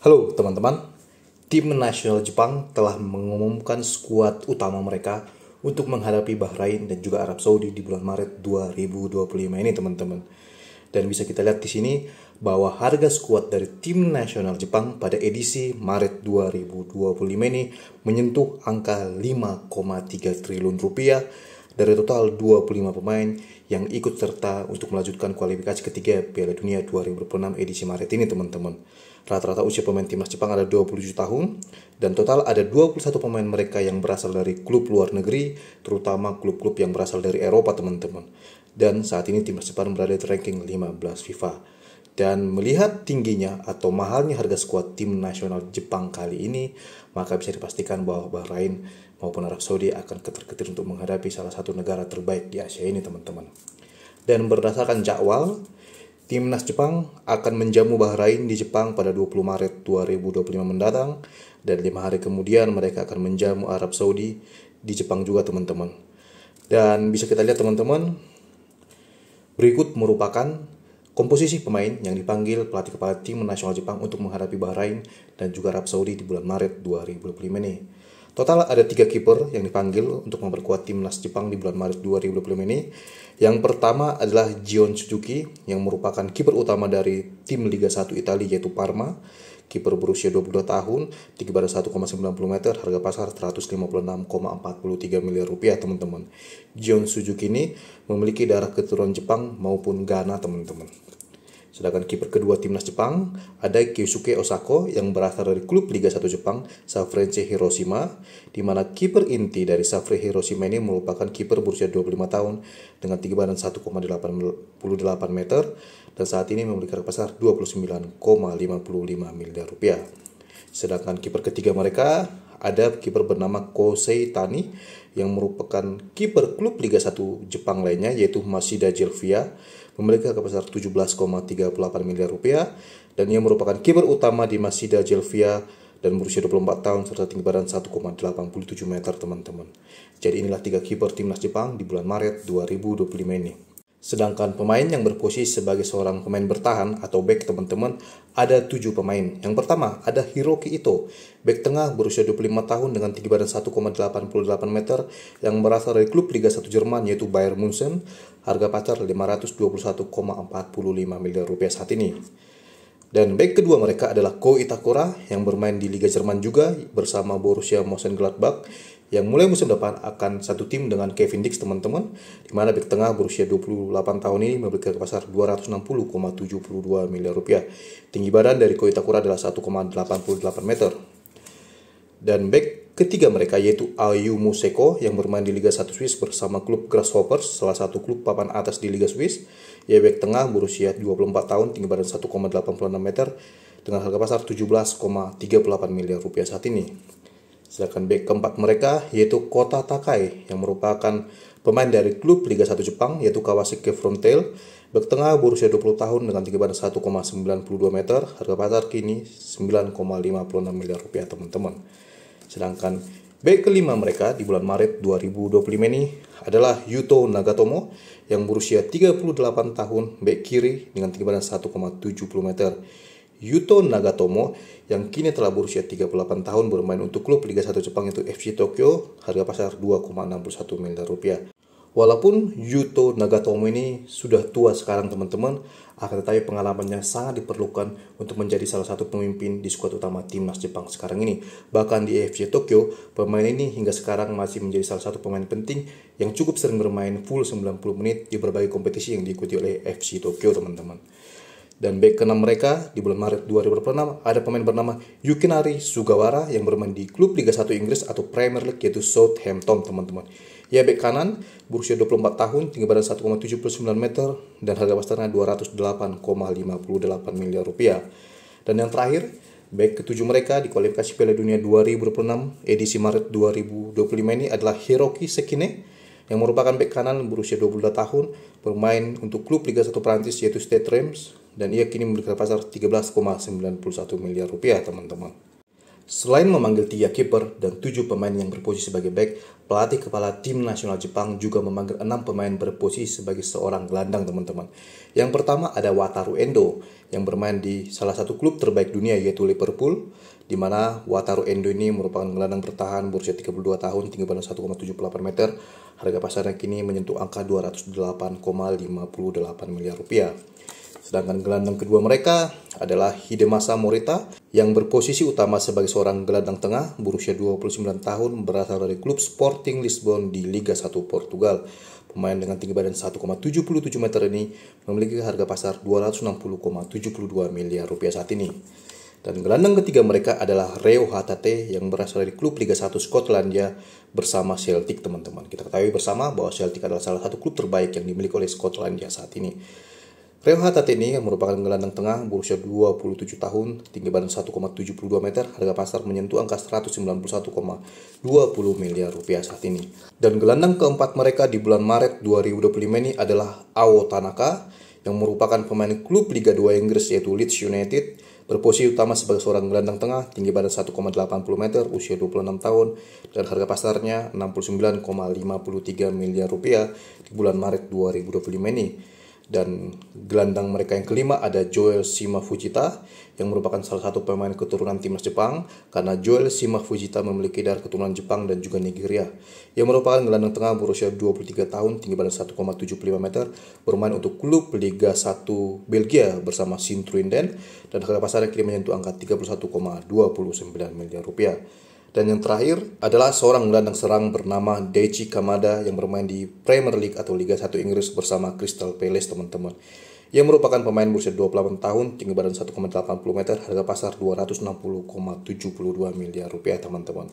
Halo teman-teman, tim nasional Jepang telah mengumumkan skuad utama mereka untuk menghadapi Bahrain dan juga Arab Saudi di bulan Maret 2025 ini teman-teman. Dan bisa kita lihat di sini bahwa harga skuad dari tim nasional Jepang pada edisi Maret 2025 ini menyentuh angka 5,3 triliun rupiah dari total 25 pemain yang ikut serta untuk melanjutkan kualifikasi ketiga Piala Dunia 2026 edisi Maret ini teman-teman. Rata-rata usia pemain timnas Jepang ada 27 tahun dan total ada 21 pemain mereka yang berasal dari klub luar negeri, terutama klub-klub yang berasal dari Eropa teman-teman. Dan saat ini timnas Jepang berada di ranking 15 FIFA. Dan melihat tingginya atau mahalnya harga skuad tim nasional Jepang kali ini, maka bisa dipastikan bahwa Bahrain maupun Arab Saudi akan ketar-ketir untuk menghadapi salah satu negara terbaik di Asia ini teman-teman. Dan berdasarkan jadwal, timnas Jepang akan menjamu Bahrain di Jepang pada 20 Maret 2025 mendatang, dan 5 hari kemudian mereka akan menjamu Arab Saudi di Jepang juga teman-teman. Dan bisa kita lihat teman-teman, berikut merupakan komposisi pemain yang dipanggil pelatih kepala tim nasional Jepang untuk menghadapi Bahrain dan juga Arab Saudi di bulan Maret 2025 ini. Total ada 3 kiper yang dipanggil untuk memperkuat timnas Jepang di bulan Maret 2025 ini. Yang pertama adalah Gion Suzuki yang merupakan kiper utama dari tim Liga 1 Italia yaitu Parma. Kiper berusia 22 tahun, tinggi badan 1,90 meter, harga pasar 156,43 miliar rupiah teman-teman. Gion Suzuki ini memiliki darah keturunan Jepang maupun Ghana teman-teman. Sedangkan kiper kedua timnas Jepang ada Keisuke Osako yang berasal dari klub Liga 1 Jepang, Sanfrecce Hiroshima, di mana kiper inti dari Sanfrecce Hiroshima ini merupakan kiper berusia 25 tahun dengan tinggi badan 1,88 meter dan saat ini memiliki harga pasar 29,55 miliar rupiah. Sedangkan kiper ketiga mereka ada kiper bernama Kosei Tani yang merupakan kiper klub Liga 1 Jepang lainnya yaitu Mashida Jelvia, memiliki harga pasar 17,38 miliar rupiah dan ia merupakan kiper utama di Mashida Jelvia dan berusia 24 tahun serta tinggi badan 1,87 meter teman-teman. Jadi inilah 3 kiper timnas Jepang di bulan Maret 2025 ini. Sedangkan pemain yang berposisi sebagai seorang pemain bertahan atau back teman-teman ada 7 pemain. Yang pertama ada Hiroki Ito, back tengah berusia 25 tahun dengan tinggi badan 1,88 meter yang berasal dari klub Liga 1 Jerman yaitu Bayern Munchen. Harga pasar 521,45 miliar rupiah saat ini. Dan back kedua mereka adalah Ko Itakura yang bermain di Liga Jerman juga bersama Borussia Mönchengladbach yang mulai musim depan akan satu tim dengan Kevin Dix teman-teman, di mana back tengah berusia 28 tahun ini memiliki harga pasar 260,72 miliar rupiah. Tinggi badan dari Ko Itakura adalah 1,88 meter. Dan back ketiga mereka yaitu Ayumu Seko yang bermain di Liga 1 Swiss bersama klub Grasshoppers, salah satu klub papan atas di Liga Swiss. Ia back tengah berusia 24 tahun, tinggi badan 1,86 meter dengan harga pasar 17,38 miliar rupiah saat ini. Sedangkan back keempat mereka yaitu Kota Takai yang merupakan pemain dari klub Liga 1 Jepang yaitu Kawasaki Frontale. Back tengah berusia 20 tahun dengan tinggi badan 1,92 meter, harga pasar kini 9,56 miliar rupiah teman-teman. Sedangkan back kelima mereka di bulan Maret 2025 ini adalah Yuto Nagatomo yang berusia 38 tahun, back kiri dengan tinggi badan 1,70 meter. Yuto Nagatomo yang kini telah berusia 38 tahun bermain untuk klub Liga 1 Jepang yaitu FC Tokyo, harga pasar 2,61 miliar rupiah. Walaupun Yuto Nagatomo ini sudah tua sekarang teman-teman, akan tetapi pengalamannya sangat diperlukan untuk menjadi salah satu pemimpin di skuad utama timnas Jepang sekarang ini. Bahkan di FC Tokyo, pemain ini hingga sekarang masih menjadi salah satu pemain penting yang cukup sering bermain full 90 menit di berbagai kompetisi yang diikuti oleh FC Tokyo teman-teman. Dan back ke-6 mereka di bulan Maret 2026 ada pemain bernama Yukinari Sugawara yang bermain di klub Liga 1 Inggris atau Premier League yaitu Southampton teman-teman. Ia back kanan berusia 24 tahun, tinggi badan 1,79 meter dan harga pasarnya 208,58 miliar rupiah. Dan yang terakhir, back ke-7 mereka di kualifikasi Piala Dunia 2026 edisi Maret 2025 ini adalah Hiroki Sekine yang merupakan back kanan berusia 22 tahun, bermain untuk klub Liga 1 Prancis yaitu Stade Reims dan ia kini memiliki pasar 13,91 miliar rupiah teman-teman. Selain memanggil 3 kiper dan 7 pemain yang berposisi sebagai bek, pelatih kepala tim nasional Jepang juga memanggil 6 pemain berposisi sebagai seorang gelandang, teman-teman. Yang pertama ada Wataru Endo yang bermain di salah satu klub terbaik dunia yaitu Liverpool, di mana Wataru Endo ini merupakan gelandang bertahan berusia 32 tahun, tinggi badan 1,78 meter. Harga pasarnya kini menyentuh angka 208,58 miliar rupiah. Sedangkan gelandang kedua mereka adalah Hidemasa Morita yang berposisi utama sebagai seorang gelandang tengah berusia 29 tahun berasal dari klub Sporting Lisbon di Liga 1 Portugal. Pemain dengan tinggi badan 1,77 meter ini memiliki harga pasar 260,72 miliar rupiah saat ini. Dan gelandang ketiga mereka adalah Reo Hatate yang berasal dari klub Liga 1 Skotlandia bersama Celtic, teman-teman. Kita ketahui bersama bahwa Celtic adalah salah satu klub terbaik yang dimiliki oleh Skotlandia saat ini. Reo Hatate ini yang merupakan gelandang tengah berusia 27 tahun, tinggi badan 1,72 meter, harga pasar menyentuh angka 191,20 miliar rupiah saat ini. Dan gelandang keempat mereka di bulan Maret 2025 ini adalah Ao Tanaka, yang merupakan pemain klub Liga 2 Inggris yaitu Leeds United, berposisi utama sebagai seorang gelandang tengah, tinggi badan 1,80 meter, usia 26 tahun, dan harga pasarnya 69,53 miliar rupiah di bulan Maret 2025 ini. Dan gelandang mereka yang kelima ada Joel Shima Fujita yang merupakan salah satu pemain keturunan timnas Jepang, karena Joel Shima Fujita memiliki darah keturunan Jepang dan juga Nigeria. Yang merupakan gelandang tengah berusia 23 tahun, tinggi badan 1,75 meter, bermain untuk klub Liga 1 Belgia bersama Sint-Truiden, dan harga pasarnya kini menyentuh angka 31,29 miliar rupiah. Dan yang terakhir adalah seorang gelandang serang bernama Daichi Kamada yang bermain di Premier League atau Liga 1 Inggris bersama Crystal Palace, teman-teman. Yang merupakan pemain berusia 28 tahun, tinggi badan 1,80 meter, harga pasar 260,72 miliar rupiah, teman-teman.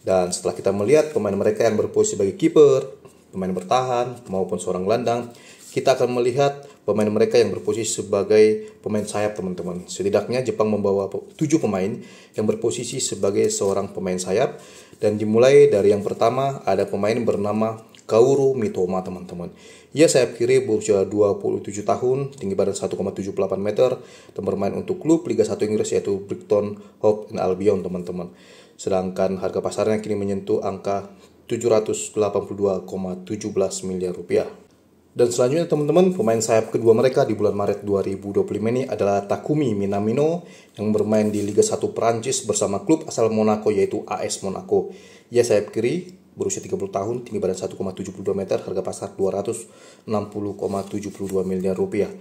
Dan setelah kita melihat pemain mereka yang berposisi sebagai kiper, pemain bertahan, maupun seorang gelandang, kita akan melihat pemain mereka yang berposisi sebagai pemain sayap, teman-teman. Setidaknya Jepang membawa 7 pemain yang berposisi sebagai seorang pemain sayap. Dan dimulai dari yang pertama ada pemain bernama Kaoru Mitoma, teman-teman. Ia sayap kiri berusia 27 tahun, tinggi badan 1,78 meter, dan bermain untuk klub Liga 1 Inggris yaitu Brighton Hove Albion, teman-teman. Sedangkan harga pasarnya kini menyentuh angka 782,17 miliar rupiah. Dan selanjutnya, teman-teman, pemain sayap kedua mereka di bulan Maret 2025 ini adalah Takumi Minamino yang bermain di Liga 1 Perancis bersama klub asal Monaco yaitu AS Monaco. Ia sayap kiri berusia 30 tahun, tinggi badan 1,72 meter, harga pasar 260,72 miliar rupiah.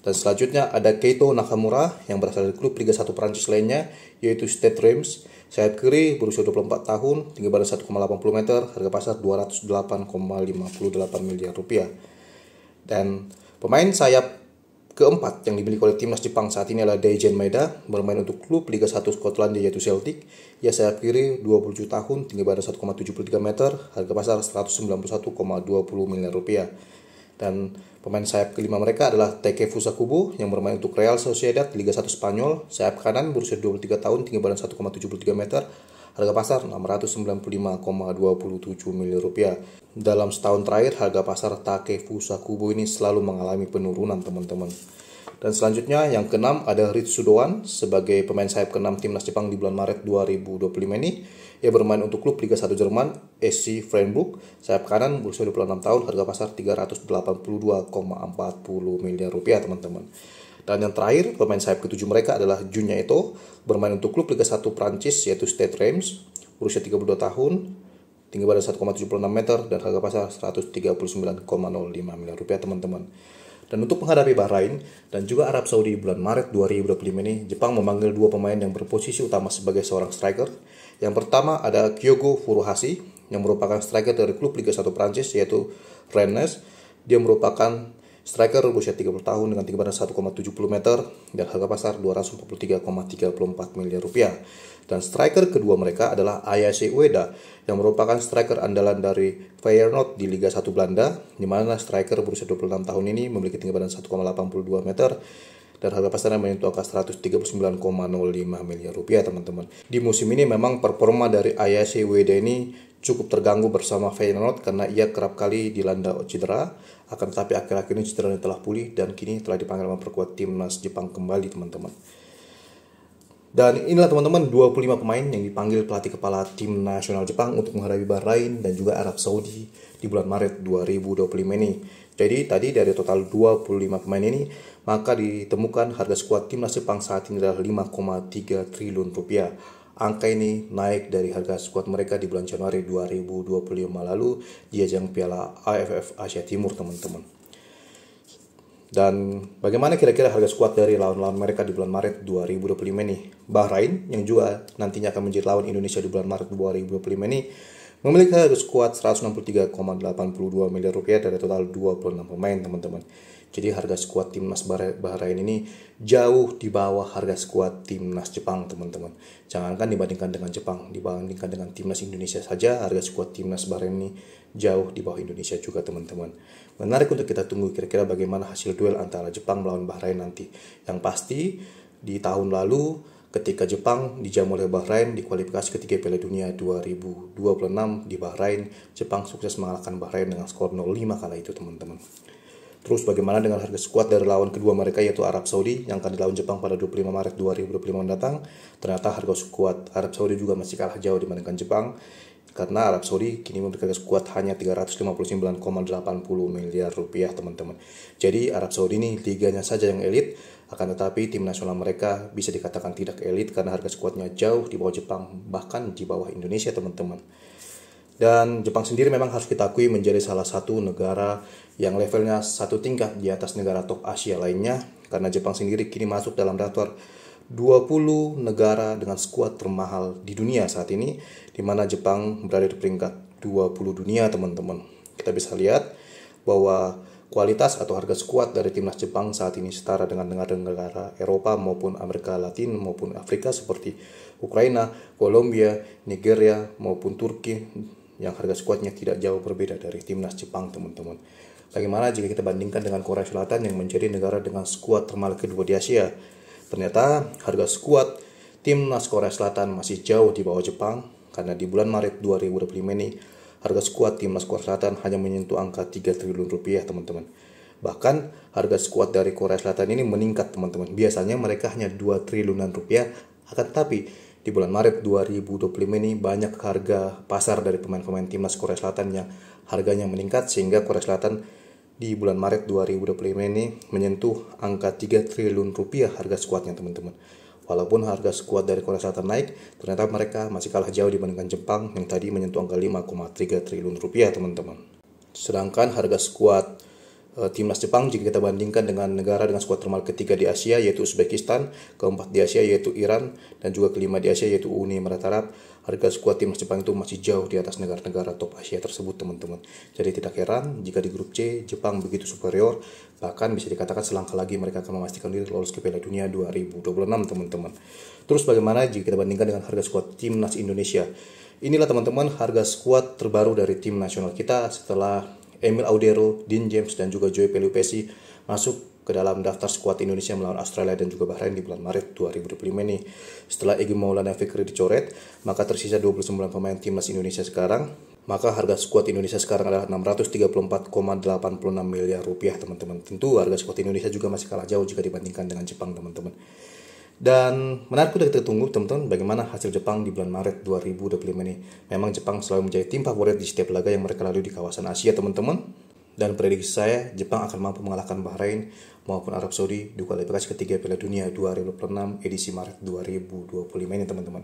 Dan selanjutnya ada Keito Nakamura yang berasal dari klub Liga 1 Perancis lainnya yaitu Stade Reims. Sayap kiri berusia 24 tahun, tinggi badan 1,80 meter, harga pasar 208,58 miliar rupiah. Dan pemain sayap keempat yang dimiliki oleh timnas Jepang saat ini adalah Daizen Maeda, bermain untuk klub Liga 1 Skotlandia yaitu Celtic. Ia sayap kiri 27 tahun, tinggi badan 1,73 meter, harga pasar 191,20 miliar rupiah. Dan pemain sayap kelima mereka adalah Takefusa Kubo yang bermain untuk Real Sociedad Liga 1 Spanyol. Sayap kanan berusia 23 tahun, tinggi badan 1,73 meter, harga pasar 695,27 miliar rupiah. Dalam setahun terakhir, harga pasar Takefusa Kubo ini selalu mengalami penurunan, teman-teman. Dan selanjutnya yang keenam ada Ritsu Doan sebagai pemain sayap keenam timnas Jepang di bulan Maret 2025 ini. Ia bermain untuk klub Liga 1 Jerman SC Freiburg. Sayap kanan berusia 26 tahun, harga pasar 382,40 miliar rupiah, teman-teman. Dan yang terakhir, pemain sayap ketujuh mereka adalah Junya Ito, bermain untuk klub Liga 1 Prancis yaitu Stade Reims, berusia 32 tahun, tinggi badan 1,76 meter, dan harga pasar 139,05 miliar rupiah, teman-teman. Dan untuk menghadapi Bahrain dan juga Arab Saudi di bulan Maret 2025 ini, Jepang memanggil dua pemain yang berposisi utama sebagai seorang striker. Yang pertama ada Kyogo Furuhashi yang merupakan striker dari klub Liga 1 Prancis yaitu Rennes. Dia merupakan striker berusia 30 tahun dengan tinggi badan 1,70 meter dan harga pasar 243,34 miliar rupiah. Dan striker kedua mereka adalah Ayase Ueda yang merupakan striker andalan dari Feyenoord di Liga 1 Belanda, di mana striker berusia 26 tahun ini memiliki tinggi badan 1,82 meter dan harga pasarnya menyentuh angka 139,05 miliar rupiah, teman-teman. Di musim ini memang performa dari Ayase Ueda ini cukup terganggu bersama Feyenoord karena ia kerap kali dilanda cedera. Akan tetapi akhir-akhir ini cederanya telah pulih dan kini telah dipanggil memperkuat timnas Jepang kembali, teman-teman. Dan inilah teman-teman 25 pemain yang dipanggil pelatih kepala tim nasional Jepang untuk menghadapi Bahrain dan juga Arab Saudi di bulan Maret 2025 ini. Jadi tadi dari total 25 pemain ini, maka ditemukan harga skuad timnas Jepang saat ini adalah 5,3 triliun rupiah. Angka ini naik dari harga skuad mereka di bulan Januari 2025 lalu di ajang Piala AFF Asia Timur, teman-teman. Dan bagaimana kira-kira harga skuad dari lawan-lawan mereka di bulan Maret 2025 ini? Bahrain, yang juga nantinya akan menjadi lawan Indonesia di bulan Maret 2025 ini, memiliki harga skuad 163,82 miliar rupiah dari total 26 pemain, teman-teman. Jadi harga skuad timnas Bahrain ini jauh di bawah harga skuad timnas Jepang, teman-teman. Jangankan dibandingkan dengan Jepang, dibandingkan dengan timnas Indonesia saja, harga skuad timnas Bahrain ini jauh di bawah Indonesia juga, teman-teman. Menarik untuk kita tunggu kira-kira bagaimana hasil duel antara Jepang melawan Bahrain nanti. Yang pasti di tahun lalu ketika Jepang dijamu oleh Bahrain di kualifikasi ketiga Piala Dunia 2026 di Bahrain, Jepang sukses mengalahkan Bahrain dengan skor 0-5 kala itu, teman-teman. Terus bagaimana dengan harga skuad dari lawan kedua mereka yaitu Arab Saudi yang akan dilawan Jepang pada 25 Maret 2025 mendatang? Ternyata harga skuad Arab Saudi juga masih kalah jauh dibandingkan Jepang, karena Arab Saudi kini memiliki skuad hanya 359,80 miliar rupiah, teman-teman. Jadi Arab Saudi ini liganya saja yang elit, akan tetapi tim nasional mereka bisa dikatakan tidak elit karena harga skuadnya jauh di bawah Jepang, bahkan di bawah Indonesia, teman-teman. Dan Jepang sendiri memang harus kita akui menjadi salah satu negara yang levelnya satu tingkat di atas negara top Asia lainnya, karena Jepang sendiri kini masuk dalam daftar 20 negara dengan skuad termahal di dunia saat ini, di mana Jepang berada di peringkat 20 dunia, teman-teman. Kita bisa lihat bahwa kualitas atau harga skuad dari timnas Jepang saat ini setara dengan negara-negara Eropa maupun Amerika Latin maupun Afrika seperti Ukraina, Kolombia, Nigeria maupun Turki, yang harga skuadnya tidak jauh berbeda dari timnas Jepang, teman-teman. Bagaimana jika kita bandingkan dengan Korea Selatan yang menjadi negara dengan skuad termahal kedua di Asia? Ternyata harga skuad timnas Korea Selatan masih jauh di bawah Jepang, karena di bulan Maret 2025 ini harga skuad timnas Korea Selatan hanya menyentuh angka 3 triliun rupiah, teman-teman. Bahkan harga skuad dari Korea Selatan ini meningkat, teman-teman. Biasanya mereka hanya 2 triliunan rupiah, akan tetapi di bulan Maret 2025 ini banyak harga pasar dari pemain-pemain timnas Korea Selatan yang harganya meningkat, sehingga Korea Selatan di bulan Maret 2025 ini menyentuh angka 3 triliun rupiah harga skuadnya, teman-teman. Walaupun harga skuad dari Korea Selatan naik, ternyata mereka masih kalah jauh dibandingkan Jepang yang tadi menyentuh angka 5,3 triliun rupiah, teman-teman. Sedangkan harga skuad timnas Jepang jika kita bandingkan dengan negara dengan skuad termahal ketiga di Asia yaitu Uzbekistan, keempat di Asia yaitu Iran, dan juga kelima di Asia yaitu Uni Emirat Arab, harga skuad timnas Jepang itu masih jauh di atas negara-negara top Asia tersebut, teman-teman. Jadi tidak heran jika di grup C Jepang begitu superior, bahkan bisa dikatakan selangkah lagi mereka akan memastikan diri lolos ke Piala Dunia 2026, teman-teman. Terus bagaimana jika kita bandingkan dengan harga skuad timnas Indonesia? Inilah, teman-teman, harga skuad terbaru dari tim nasional kita setelah Emil Audero, Dean James, dan juga Joey Pelupesi masuk ke dalam daftar skuad Indonesia melawan Australia dan juga Bahrain di bulan Maret 2025 ini. Setelah Egy Maulana Fikri dicoret, maka tersisa 29 pemain timnas Indonesia sekarang. Maka harga skuad Indonesia sekarang adalah 634,86 miliar rupiah, teman-teman. Tentu harga skuad Indonesia juga masih kalah jauh jika dibandingkan dengan Jepang, teman-teman. Dan menarik untuk kita tunggu, teman-teman, bagaimana hasil Jepang di bulan Maret 2025 ini. Memang Jepang selalu menjadi tim favorit di setiap laga yang mereka lalui di kawasan Asia, teman-teman. Dan prediksi saya, Jepang akan mampu mengalahkan Bahrain maupun Arab Saudi di kualifikasi ketiga Piala Dunia 2026 edisi Maret 2025 ini, teman-teman.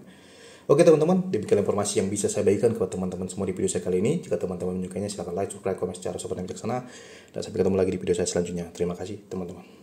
Oke, teman-teman, demikian informasi yang bisa saya bagikan kepada teman-teman semua di video saya kali ini. Jika teman-teman menyukainya, silahkan like, subscribe, komen secara sopan dan bijaksana. Dan sampai ketemu lagi di video saya selanjutnya. Terima kasih, teman-teman.